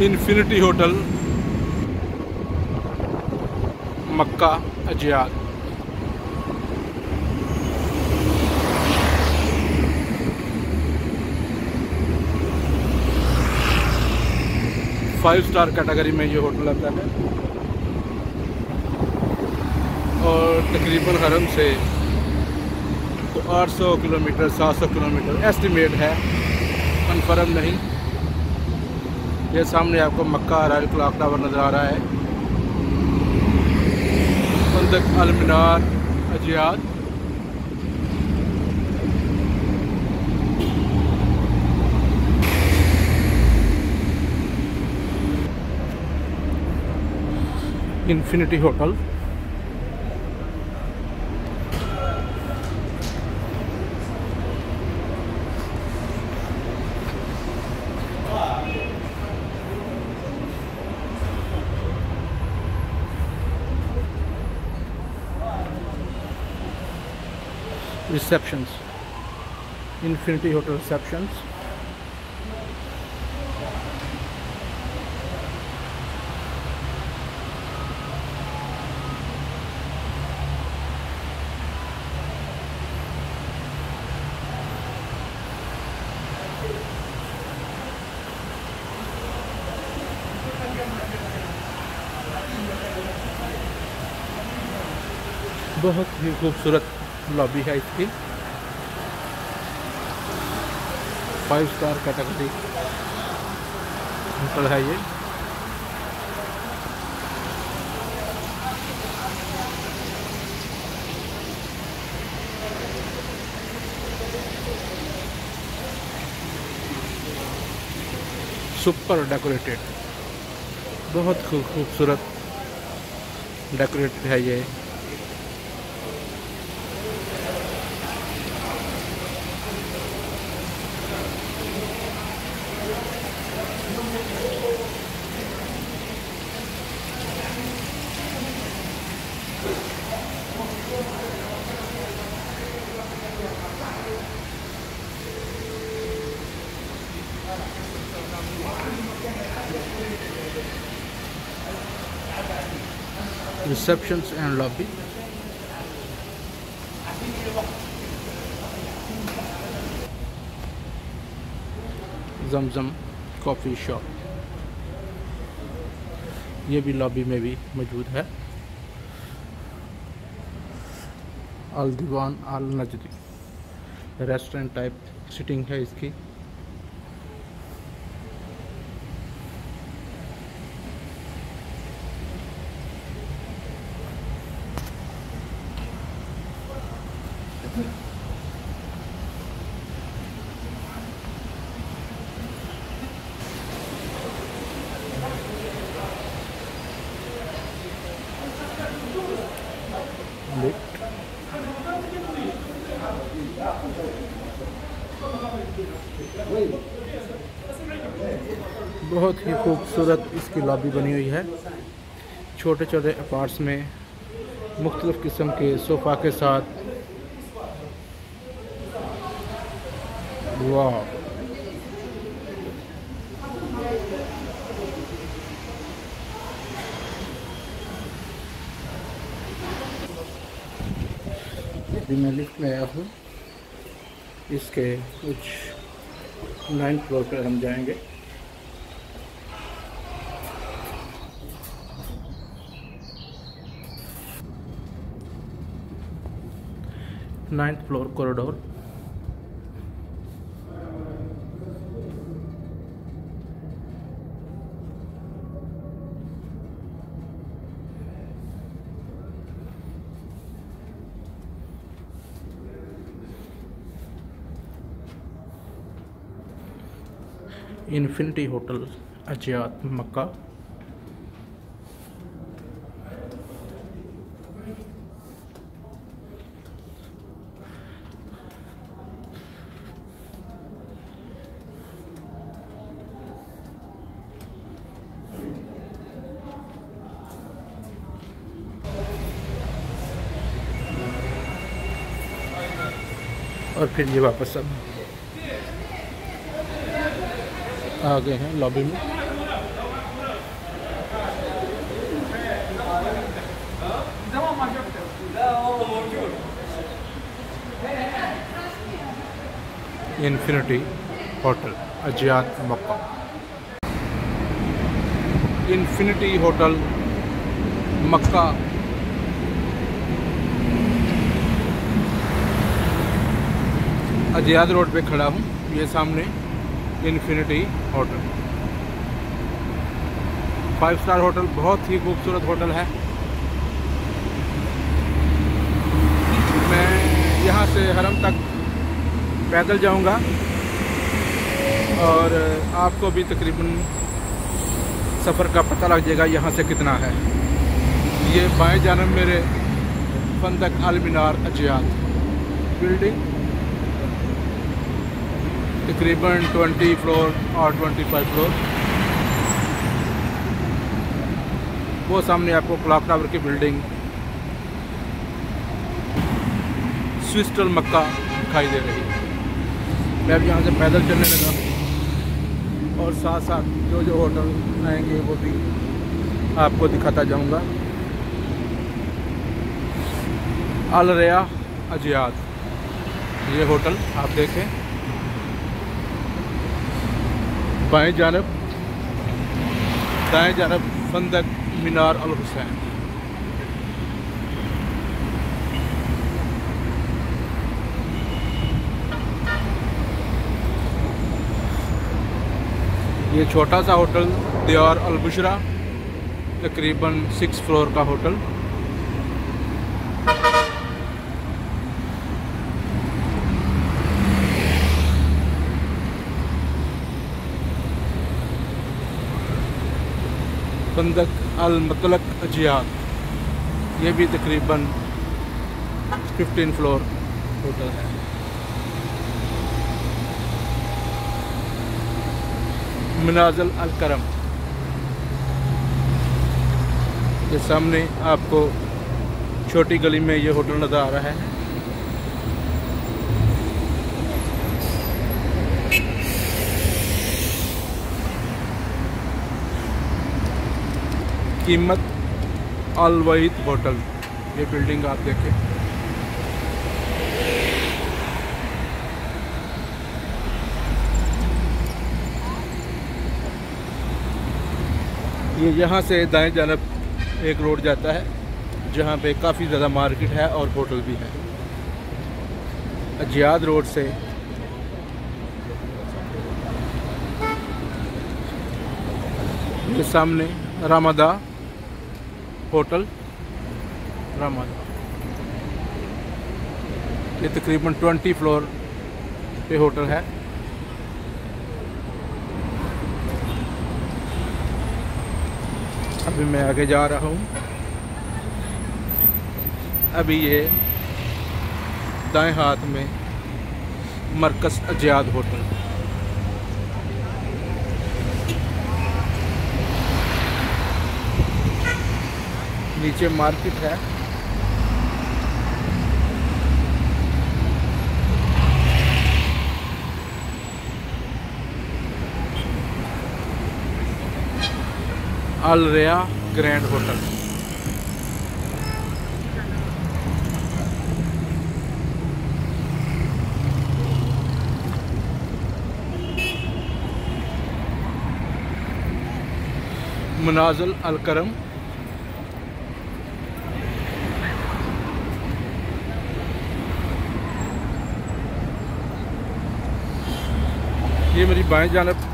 Infinity hotel मक्का अजियात। Five star category में ये hotel आता है और तकरीबन हरम से तो 800 किलोमीटर 700 किलोमीटर एस्टिमेट है, कन्फर्म नहीं। ये सामने आपको मक्का रॉयल क्लॉक टावर नज़र आ रहा है, Funduq Al Minar Ajyad. Infinity hotel receptions, infinity hotel receptions. बहुत ही खूबसूरत लॉबी है इसकी, 5 स्टार कैटेगरी होटल है ये। सुपर डेकोरेटेड, बहुत खूबसूरत डेकोरेटेड है ये। Receptions and lobby, Zamzam coffee shop, ये भी लॉबी में भी मौजूद है। अल दीवान अल नजदी रेस्टोरेंट टाइप सिटिंग है इसकी। बहुत ही खूबसूरत इसकी लॉबी बनी हुई है, छोटे छोटे अपार्ट्स में मुख्तलिफ किस्म के सोफ़ा के साथ। वाह, अभी मैं लिफ्ट में आया हूँ, इसके कुछ 9th फ्लोर पर हम जाएंगे। Ninth floor corridor. Infinity hotel Ajyad Makkah. और फिर ये वापस अब आ गए हैं लॉबी में। इन्फिनिटी होटल अजियात मक्का। इन्फिनिटी होटल मक्का अजियात रोड पे खड़ा हूँ। ये सामने इन्फिनिटी होटल 5 स्टार होटल, बहुत ही खूबसूरत होटल है। मैं यहाँ से हरम तक पैदल जाऊँगा और आपको भी तकरीबन सफ़र का पता लग जाएगा यहाँ से कितना है। ये बाएं जानब मेरे फंदक अल मीनार अजियात बिल्डिंग तकरीबन 20 फ्लोर और 25 फ्लोर। वो सामने आपको क्लॉक टावर की बिल्डिंग स्विस्टल मक्का दिखाई दे रही है। मैं अब यहाँ से पैदल चलने लगा और साथ साथ जो जो होटल आएंगे वो भी आपको दिखाता जाऊँगा। अल रया अजियात ये होटल आप देखें, बाएं जानब दाएं जानब फंदक मीनार अल हुसैन। ये छोटा सा होटल दियार अल बुशरा तकरीबन 6 फ्लोर का होटल। फंदक अल मतलक अजियात ये भी तकरीबन 15 फ्लोर होटल है। मनाजिल अल करम ये सामने आपको छोटी गली में ये होटल नज़र आ रहा है। कीमत अल वहीद होटल ये बिल्डिंग आप देखें। ये यहाँ से दाएं जानब एक रोड जाता है जहाँ पे काफ़ी ज़्यादा मार्केट है और होटल भी है। अजियात रोड से ये सामने रामादा होटल रामादा ये तकरीबन 20 फ्लोर पे होटल है। अभी मैं आगे जा रहा हूँ। अभी ये दाएं हाथ में मरकज़ अजियात होटल, नीचे मार्केट है। अल रया ग्रैंड होटल मनाजिल अल करम ये मेरी बाएं जानब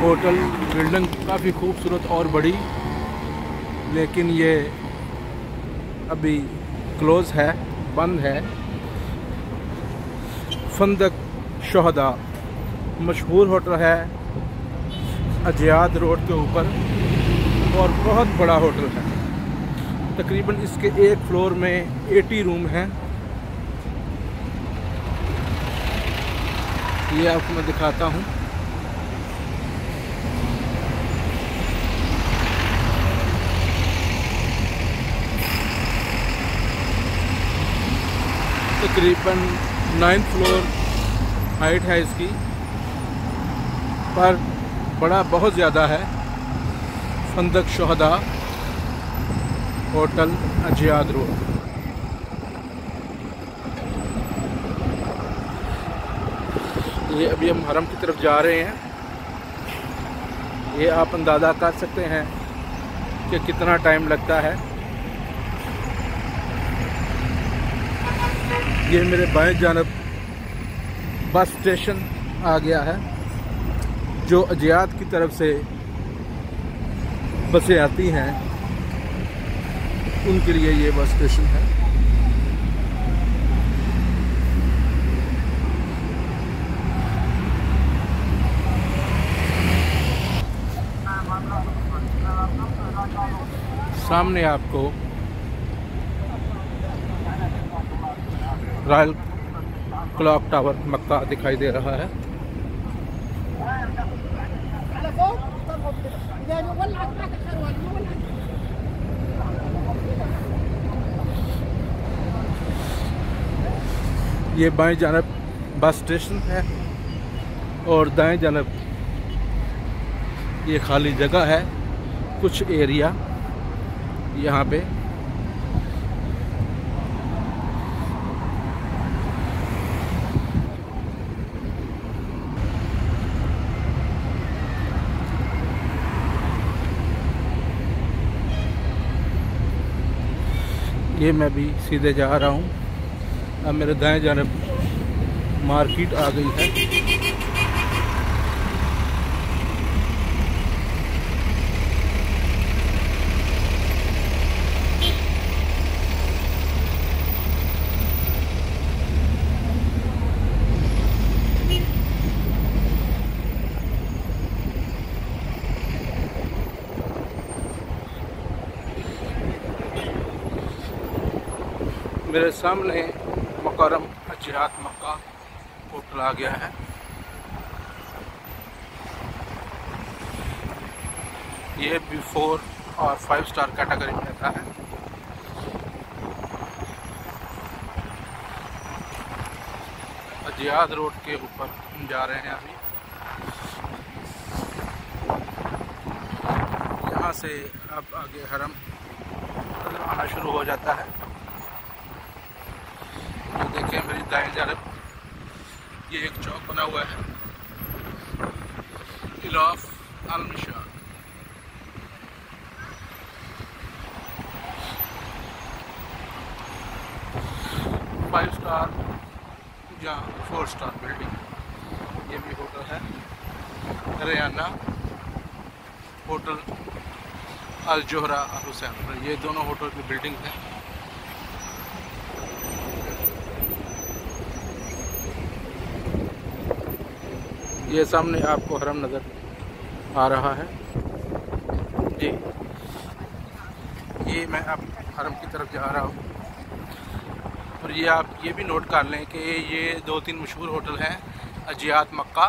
होटल बिल्डिंग काफ़ी खूबसूरत और बड़ी, लेकिन ये अभी क्लोज़ है, बंद है। फंदक शोहदा मशहूर होटल है अजियात रोड के ऊपर और बहुत बड़ा होटल है। तकरीबन इसके एक फ्लोर में 80 रूम हैं। ये आपको मैं दिखाता हूँ। तकरीबन 9th फ्लोर हाइट है इसकी, पर बड़ा बहुत ज़्यादा है। फंदक शोहदा होटल अजियात रोड। ये अभी हम हरम की तरफ जा रहे हैं। ये आप अंदाज़ा कर सकते हैं कि कितना टाइम लगता है। ये मेरे बाएं जानब बस स्टेशन आ गया है, जो अजियात की तरफ से बसें आती हैं उनके लिए ये बस स्टेशन है। सामने आपको रॉयल क्लॉक टावर मक्का दिखाई दे रहा है। ये बाएं जानब बस स्टेशन है और दाएं जानब ये खाली जगह है, कुछ एरिया यहाँ पे। ये मैं भी सीधे जा रहा हूँ। अब मेरे दाएं जानब मार्केट आ गई है। मेरे सामने मुकर्रम अजियात मक्का होटल आ गया है। ये भी 4 और 5 स्टार कैटेगरी में आता है। अजियात रोड के ऊपर हम जा रहे हैं अभी। यहाँ से अब आगे हरम आना शुरू हो जाता है। देखिए मेरी दाएं जानब ये एक चौक बना हुआ है, इलाफ अल-मशार। फाइव स्टार या 4 स्टार बिल्डिंग। ये भी होटल है रेयाना होटल अल जोहरा अल हुसैन। ये दोनों होटल की बिल्डिंग है। ये सामने आपको हरम नज़र आ रहा है जी। ये मैं अब हरम की तरफ जा रहा हूँ। और ये आप ये भी नोट कर लें कि ये 2-3 मशहूर होटल हैं, अजियात मक्का,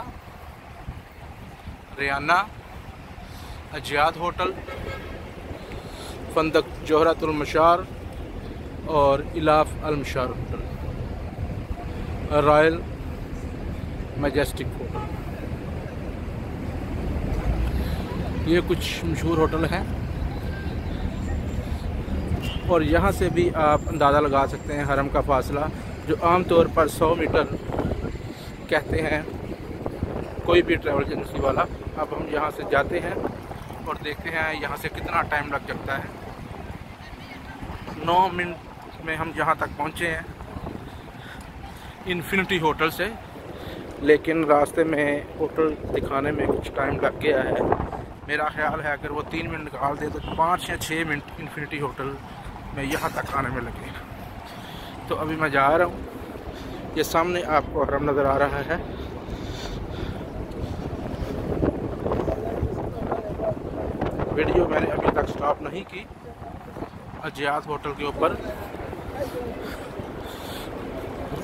रेयाना, अजियात होटल, फंदक जोहरातुल मशार और Ilaf अल-मशार hotel, royal majestic hotel. ये कुछ मशहूर होटल हैं और यहाँ से भी आप अंदाज़ा लगा सकते हैं हरम का फासला, जो आम तौर पर 100 मीटर कहते हैं कोई भी ट्रैवल एजेंसी वाला। अब हम यहाँ से जाते हैं और देखते हैं यहाँ से कितना टाइम लग सकता है। 9 मिनट में हम यहाँ तक पहुँचे हैं इन्फिनिटी होटल से, लेकिन रास्ते में होटल दिखाने में कुछ टाइम लग गया है। मेरा ख्याल है अगर वो 3 मिनट निकाल दे तो 5 या 6 मिनट इन्फिनिटी होटल में यहाँ तक आने में लगे। तो अभी मैं जा रहा हूँ। ये सामने आपको हरम नज़र आ रहा है। वीडियो मैंने अभी तक स्टॉप नहीं की। अजियात होटल के ऊपर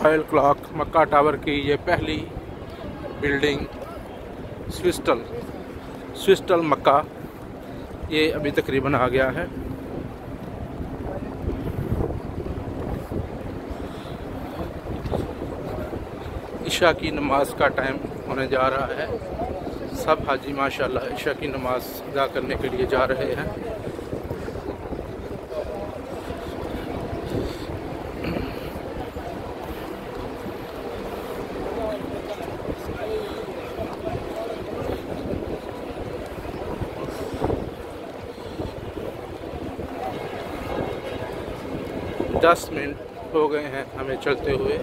रॉयल क्लॉक मक्का टावर की ये पहली बिल्डिंग स्विस्टल मक्का, ये अभी तकरीबन आ गया है। इशा की नमाज का टाइम होने जा रहा है। सब हाजी माशाल्लाह इशा की नमाज अदा करने के लिए जा रहे हैं। 10 मिनट हो गए हैं हमें चलते हुए।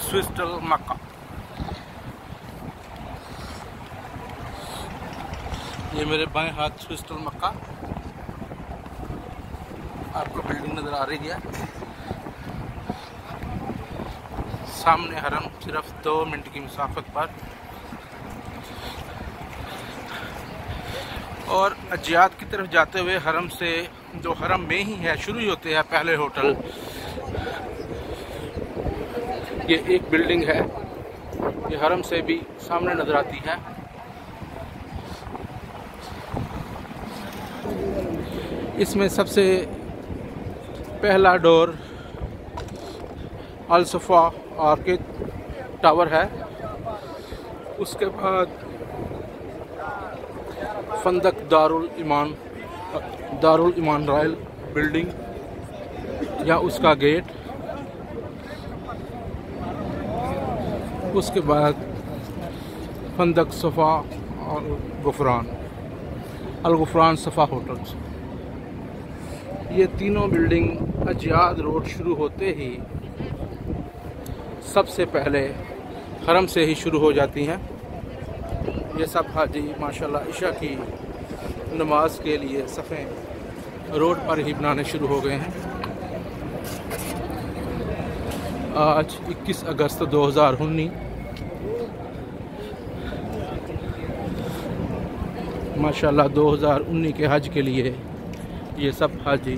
स्विस्टल मक्का, ये मेरे बाएं हाथ स्विस्टल मक्का, आपको बिल्डिंग नज़र आ रही है। सामने हरम सिर्फ 2 मिनट की मुसाफत पर। और अजियात की तरफ जाते हुए हरम से, जो हरम में ही है, शुरू ही होते हैं पहले होटल। ये एक बिल्डिंग है, ये हरम से भी सामने नज़र आती है। इसमें सबसे पहला डोर अल सफ़ा आर्किड टावर है। उसके बाद फंदक दारुल ईमान रॉयल बिल्डिंग या उसका गेट। उसके बाद फंदक सफ़ा और अल गुफरान सफ़ा होटल्स। ये तीनों बिल्डिंग अजियाद रोड शुरू होते ही सबसे पहले हरम से ही शुरू हो जाती हैं। ये सब हाजी माशाल्लाह इशा की नमाज के लिए सफ़े रोड पर ही बनाने शुरू हो गए हैं। आज 21 अगस्त 2019 माशाल्लाह 2019 के हज के लिए ये सब हाजी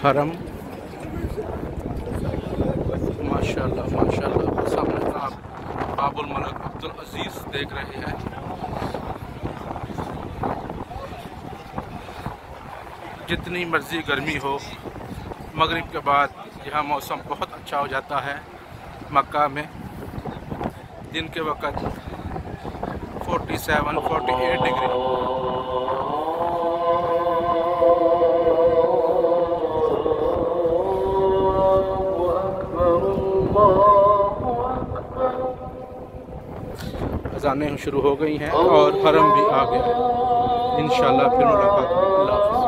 हरम माशाल्लाह माशाल्लाह। सामने आप बाबुल मलिक अब्दुल अजीज़ देख रहे हैं। जितनी मर्ज़ी गर्मी हो, मगरिब के बाद यहाँ मौसम बहुत अच्छा हो जाता है। मक्का में दिन के वक़्त 47-48 डिग्री। अज़ानें शुरू हो गई हैं और हरम भी आ गया है। इंशाल्लाह फिर मुलाकात होगी। अल्लाह हाफ़िज़।